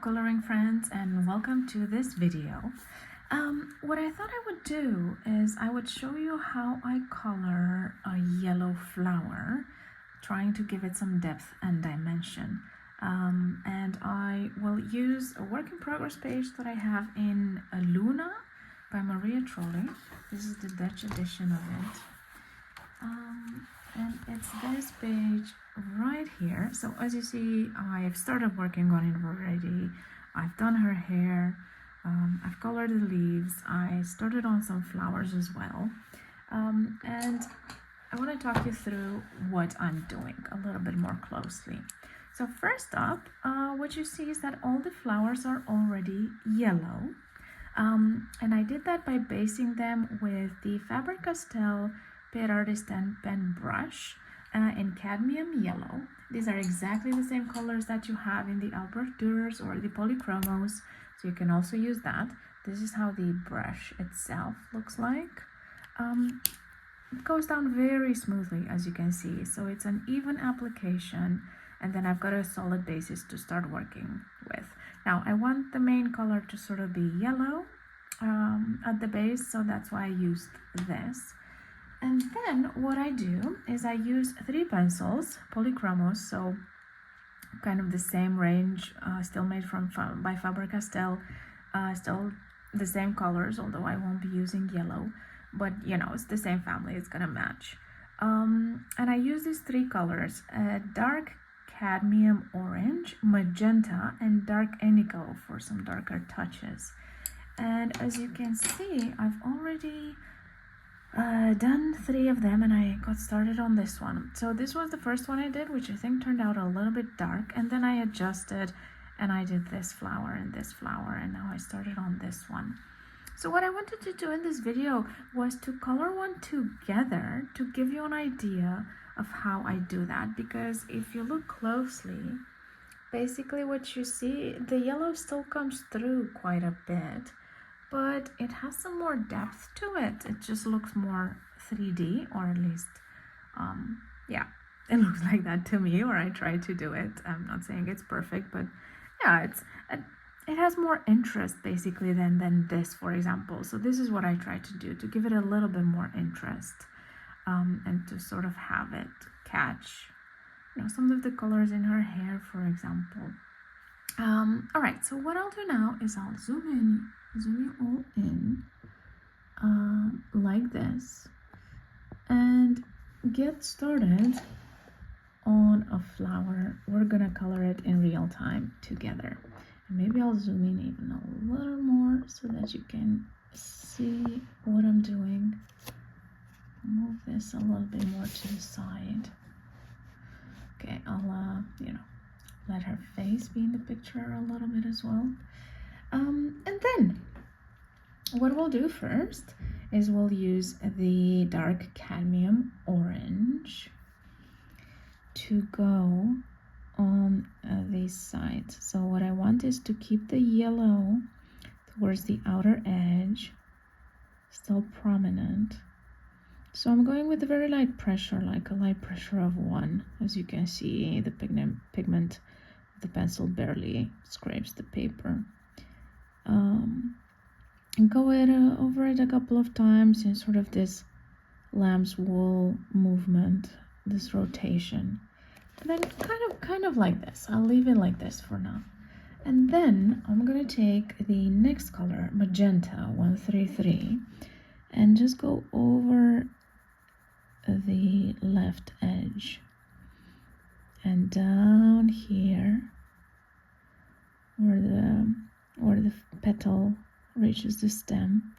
coloring friends, and welcome to this video. What I thought I would do is I would show you how I color a yellow flower, trying to give it some depth and dimension. And I will use a work in progress page that I have in Luna by Maria Trolle. This is the Dutch edition of it. And it's this page right here. So as you see, I've started working on it already. I've done her hair, I've colored the leaves, I started on some flowers as well. And I want to talk you through what I'm doing a little bit more closely. So first up, what you see is that all the flowers are already yellow. And I did that by basing them with the Faber-Castell Pitt Artist Pen brush in cadmium yellow. These are exactly the same colors that you have in the Albrecht Dürers or the Polychromos, so you can also use that. This is how the brush itself looks like. It goes down very smoothly, as you can see, so it's an even application, and then I've got a solid basis to start working with. Now I want the main color to sort of be yellow at the base, so that's why I used this. And then what I do is I use 3 pencils, Polychromos, so kind of the same range, still made by Faber-Castell, still the same colors, although I won't be using yellow, but you know, it's the same family, it's gonna match. And I use these 3 colors, dark cadmium orange, magenta, and dark indigo for some darker touches. And as you can see, I've already done 3 of them, and I got started on this one. So this was the first one I did, which I think turned out a little bit dark, and then I adjusted and I did this flower and this flower, and now I started on this one. So what I wanted to do in this video was to color one together to give you an idea of how I do that, because if you look closely, basically what you see, the yellow still comes through quite a bit, but it has some more depth to it. It just looks more 3D, or at least, yeah, it looks like that to me, or I try to do it. I'm not saying it's perfect, but yeah, it has more interest basically than this, for example. So this is what I try to do, to give it a little bit more interest, and to sort of have it catch, you know, some of the colors in her hair, for example. All right, so what I'll do now is I'll zoom you all in like this and get started on a flower. We're gonna color it in real time together, and maybe I'll zoom in even a little more so that you can see what I'm doing. Move this a little bit more to the side. Okay, I'll you know, let her face be in the picture a little bit as well. And then what we'll do first is we'll use the dark cadmium orange to go on these sides. So what I want is to keep the yellow towards the outer edge still prominent. So I'm going with a very light pressure, like a light pressure of 1. As you can see, the pigment of the pencil barely scrapes the paper. And go over it a couple of times in sort of this lamb's wool movement, this rotation. And then kind of like this. I'll leave it like this for now. And then I'm gonna take the next color, magenta 133, and just go over the left edge and down here where the petal reaches the stem.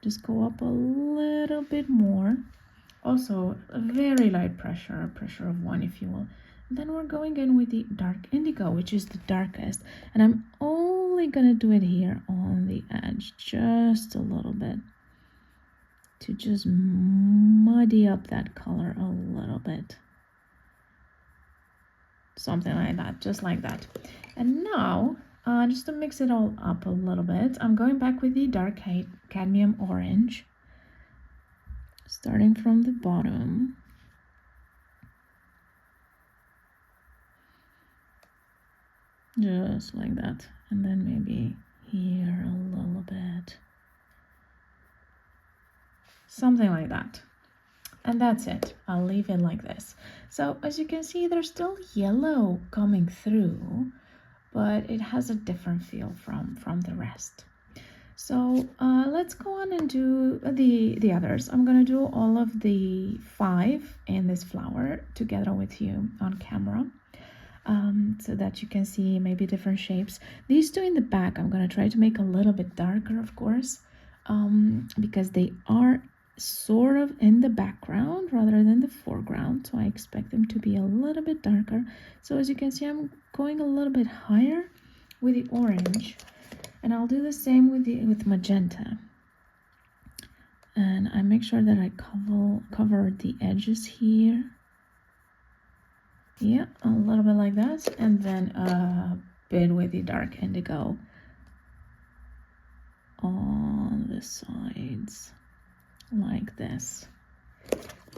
Just go up a little bit more, also a very light pressure, a pressure of 1 if you will. Then we're going in with the dark indigo, which is the darkest, and I'm only gonna do it here on the edge just a little bit to just muddy up that color a little bit, something like that, just like that. And now just to mix it all up a little bit, I'm going back with the dark cadmium orange, starting from the bottom. just like that. And then maybe here a little bit. Something like that. And that's it. I'll leave it like this. So as you can see, there's still yellow coming through, but it has a different feel from the rest. So let's go on and do the others. I'm gonna do all of the 5 in this flower together with you on camera, so that you can see maybe different shapes. These 2 in the back, I'm gonna try to make a little bit darker, of course, because they are sort of in the background rather than the foreground, so I expect them to be a little bit darker. So as you can see, I'm going a little bit higher with the orange, and I'll do the same with magenta, and I make sure that I cover the edges here. Yeah, a little bit like that, and then a bit with the dark indigo on the sides like this,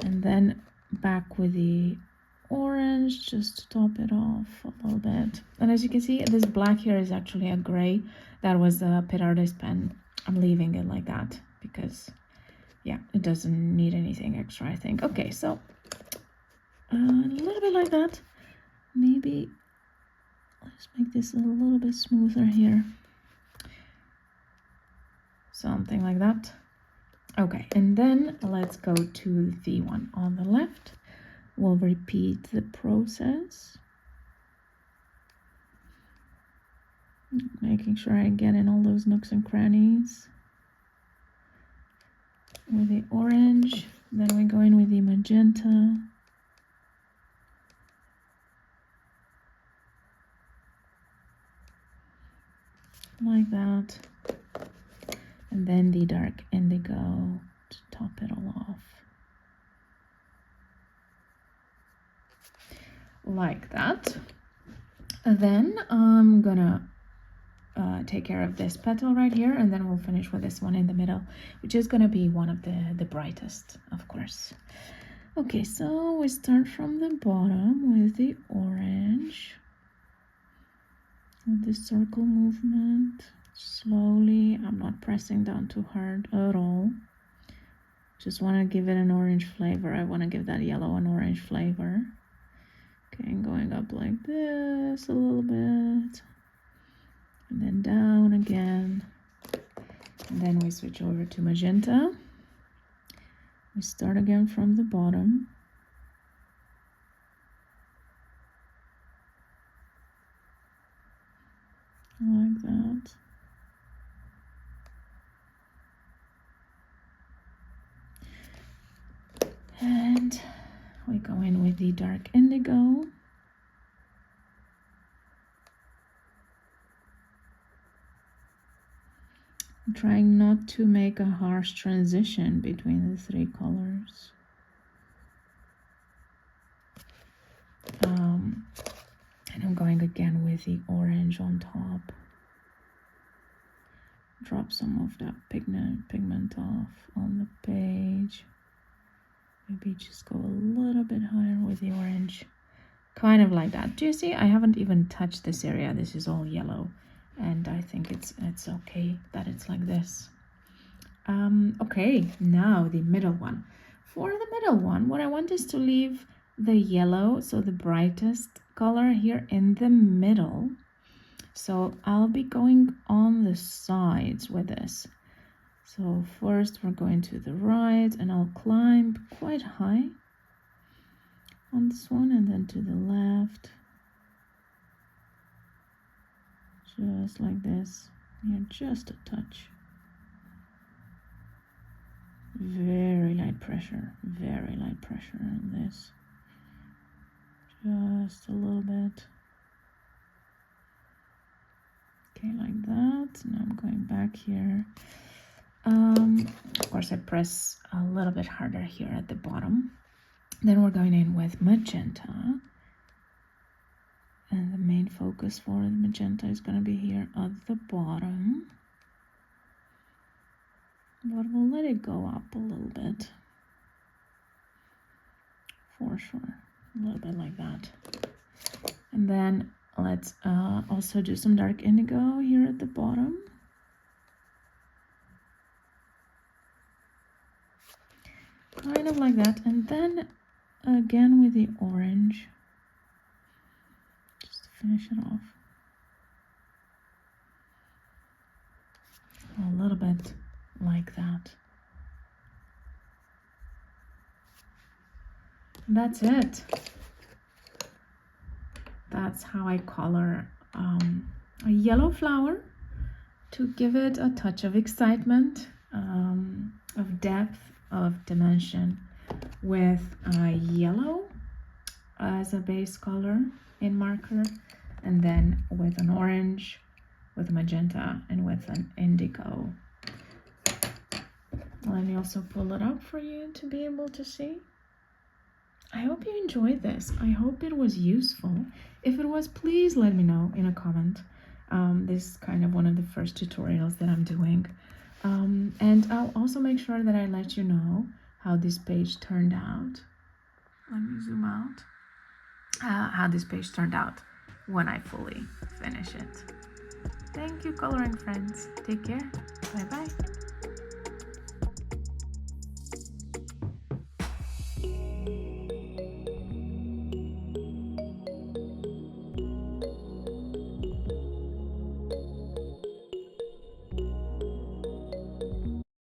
and then back with the orange just to top it off a little bit. And as you can see, this black here is actually a gray. That was a Pitt Artist Pen. I'm leaving it like that because yeah, it doesn't need anything extra, I think. Okay, so a little bit like that. Maybe let's make this a little bit smoother here, something like that. Okay, and then let's go to the one on the left. We'll repeat the process, making sure I get in all those nooks and crannies with the orange. Then we go in with the magenta, like that, and then the dark indigo to top it all off, like that. And then I'm gonna take care of this petal right here, and then we'll finish with this one in the middle, which is gonna be one of the brightest, of course. Okay, so we start from the bottom with the orange, with the circle movement, slowly. I'm not pressing down too hard at all. Just want to give it an orange flavor. I want to give that yellow and orange flavor. Okay, and going up like this a little bit, and then down again, and then we switch over to magenta. We start again from the bottom, like that. And we go in with the dark indigo. I'm trying not to make a harsh transition between the 3 colors. And I'm going again with the orange on top. Drop some of that pigment off on the page. Maybe just go a little bit higher with the orange. Kind of like that. Do you see? I haven't even touched this area. This is all yellow. And I think it's okay that it's like this. Okay, now the middle one. For the middle one, what I want is to leave the yellow, so the brightest color here in the middle. So I'll be going on the sides with this. So first we're going to the right, and I'll climb quite high on this one, and then to the left. Just like this. Here, just a touch. Very light pressure on this. Just a little bit. Okay, like that. Now I'm going back here. Of course, I press a little bit harder here at the bottom. Then we're going in with magenta. And the main focus for the magenta is going to be here at the bottom. But we'll let it go up a little bit. For sure. A little bit like that. And then let's also do some dark indigo here at the bottom. Kind of like that, and then again with the orange, just to finish it off. A little bit like that. That's it. That's how I color a yellow flower to give it a touch of excitement, of depth, of dimension, with yellow as a base color in marker, and then with an orange, with a magenta, and with an indigo. Let me also pull it up for you to be able to see. I hope you enjoyed this. I hope it was useful. If it was, please let me know in a comment. This is kind of one of the first tutorials that I'm doing. And I'll also make sure that I let you know how this page turned out. Let me zoom out. How this page turned out when I fully finish it. Thank you, coloring friends. Take care. Bye-bye.